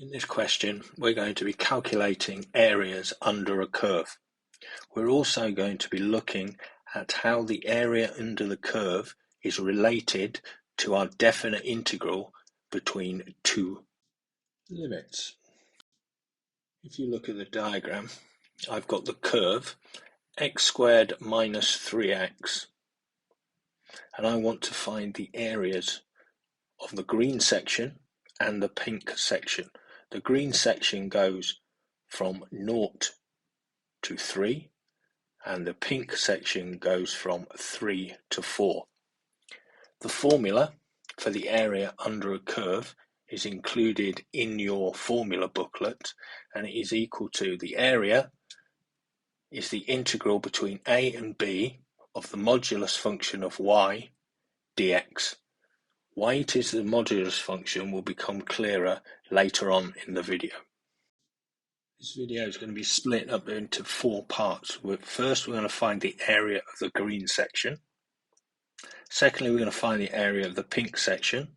In this question, we're going to be calculating areas under a curve. We're also going to be looking at how the area under the curve is related to our definite integral between two limits. If you look at the diagram, I've got the curve x squared minus 3x, and I want to find the areas of the green section and the pink section. The green section goes from 0 to 3, and the pink section goes from 3 to 4. The formula for the area under a curve is included in your formula booklet, and it is equal to the area is the integral between a and b of the modulus function of y dx. Why it is the modulus function will become clearer later on in the video. This video is going to be split up into 4 parts. First, we're going to find the area of the green section. Secondly, we're going to find the area of the pink section.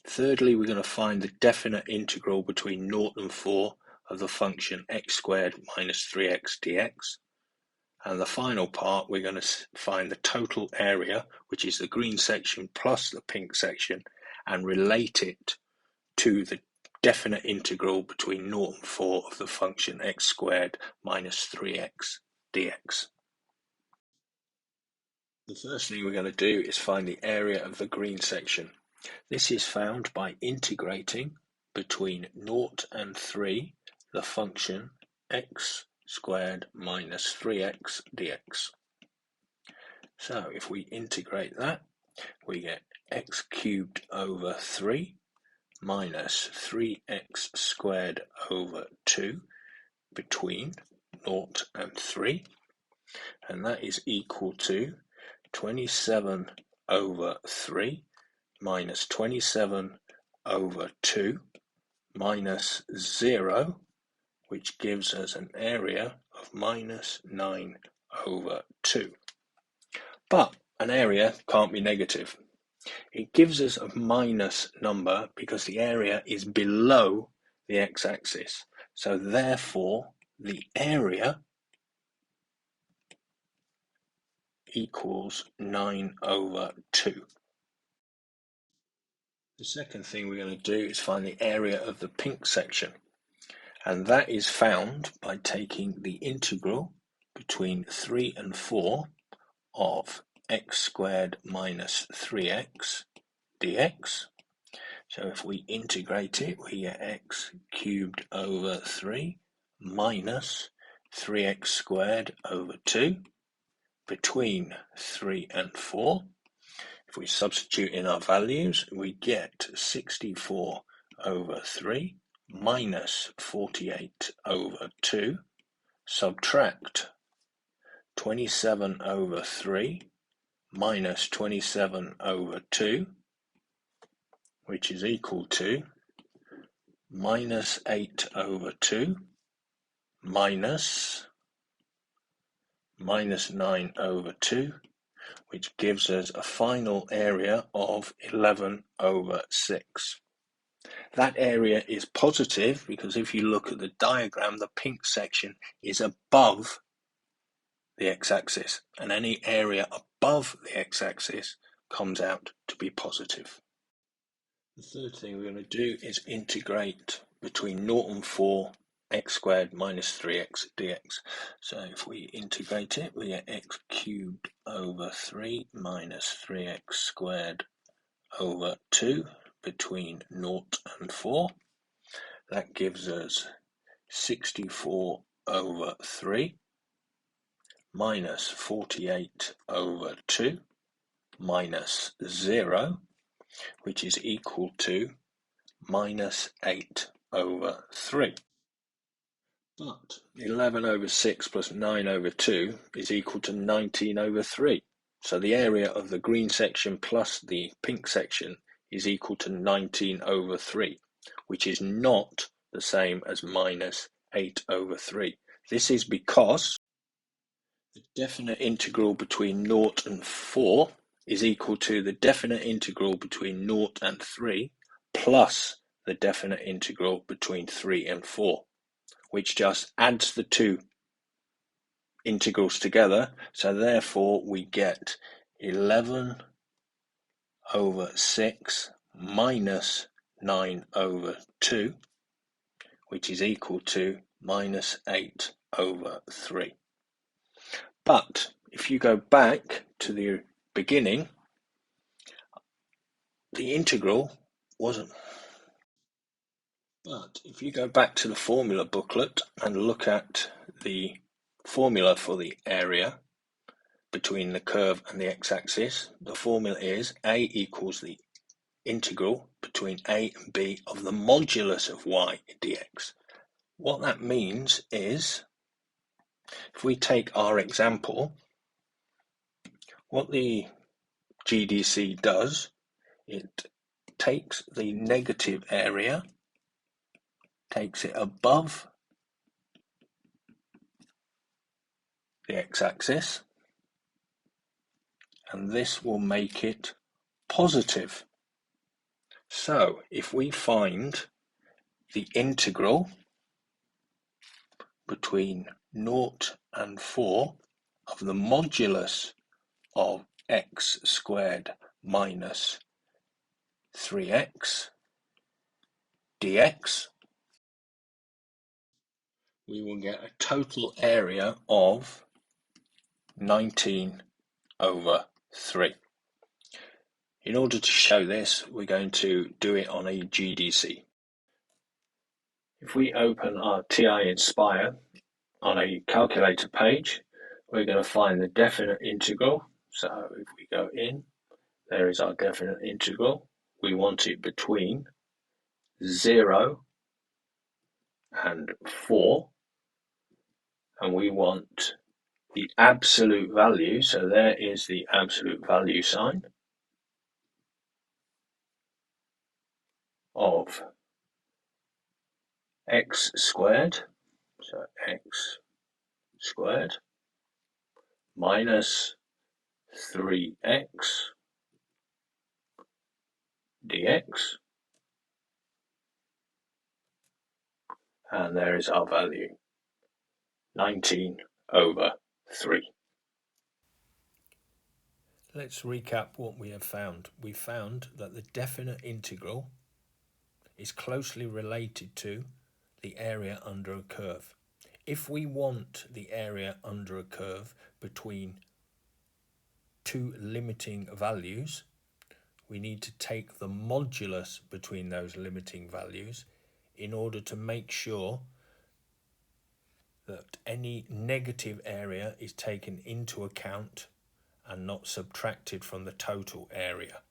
Thirdly, we're going to find the definite integral between 0 and 4 of the function x squared minus 3x dx. And the final part, we're going to find the total area, which is the green section plus the pink section, and relate it to the definite integral between 0 and 4 of the function x squared minus 3x dx. The first thing we're going to do is find the area of the green section. This is found by integrating between 0 and 3 the function x squared minus 3x dx. So if we integrate that, we get x cubed over 3 minus 3x squared over 2 between 0 and 3, and that is equal to 27 over 3 minus 27 over 2 minus 0, which gives us an area of minus 9 over 2. But an area can't be negative. It gives us a minus number because the area is below the x-axis. So therefore, the area equals 9 over 2. The second thing we're going to do is find the area of the pink section. And that is found by taking the integral between 3 and 4 of x squared minus 3x dx. So if we integrate it, we get x cubed over 3 minus 3x squared over 2 between 3 and 4. If we substitute in our values, we get 64 over 3 minus 48 over 2, subtract 27 over 3 minus 27 over 2, which is equal to minus 8 over 2 minus 9 over 2, which gives us a final area of 11 over 6. That area is positive because if you look at the diagram, the pink section is above the x-axis, and any area above the x-axis comes out to be positive. The third thing we're going to do is integrate between 0 and 4 x squared minus 3x dx. So if we integrate it, we get x cubed over 3 minus 3x squared over 2 between 0 and 4. That gives us 64 over 3 minus 48 over 2 minus 0, which is equal to minus 8 over 3. But 11 over 6 plus 9 over 2 is equal to 19 over 3. So the area of the green section plus the pink section is equal to 19 over 3, which is not the same as minus 8 over 3. This is because the definite integral between 0 and 4 is equal to the definite integral between 0 and 3 plus the definite integral between 3 and 4, which just adds the two integrals together. So therefore we get 11 over 6 minus 9 over 2, which is equal to minus 8 over 3. But if you go back to the beginning, the integral wasn't. But if you go back to the formula booklet and look at the formula for the area between the curve and the x-axis, the formula is A equals the integral between A and B of the modulus of y dx. What that means is, if we take our example, what the GDC does, it takes the negative area, takes it above the x-axis, and this will make it positive. So if we find the integral between 0 and 4 of the modulus of x squared minus 3x dx, we will get a total area of 19 over 3. In order to show this, we're going to do it on a GDC. If we open our TI Inspire on a calculator page, we're going to find the definite integral. So if we go in, there is our definite integral. We want it between 0 and 4, and we want the absolute value, so there is the absolute value sign of x squared, so x squared minus 3x dx, and there is our value, 19 over 3. Let's recap what we have found. We found that the definite integral is closely related to the area under a curve. If we want the area under a curve between two limiting values, we need to take the modulus between those limiting values in order to make sure that any negative area is taken into account and not subtracted from the total area.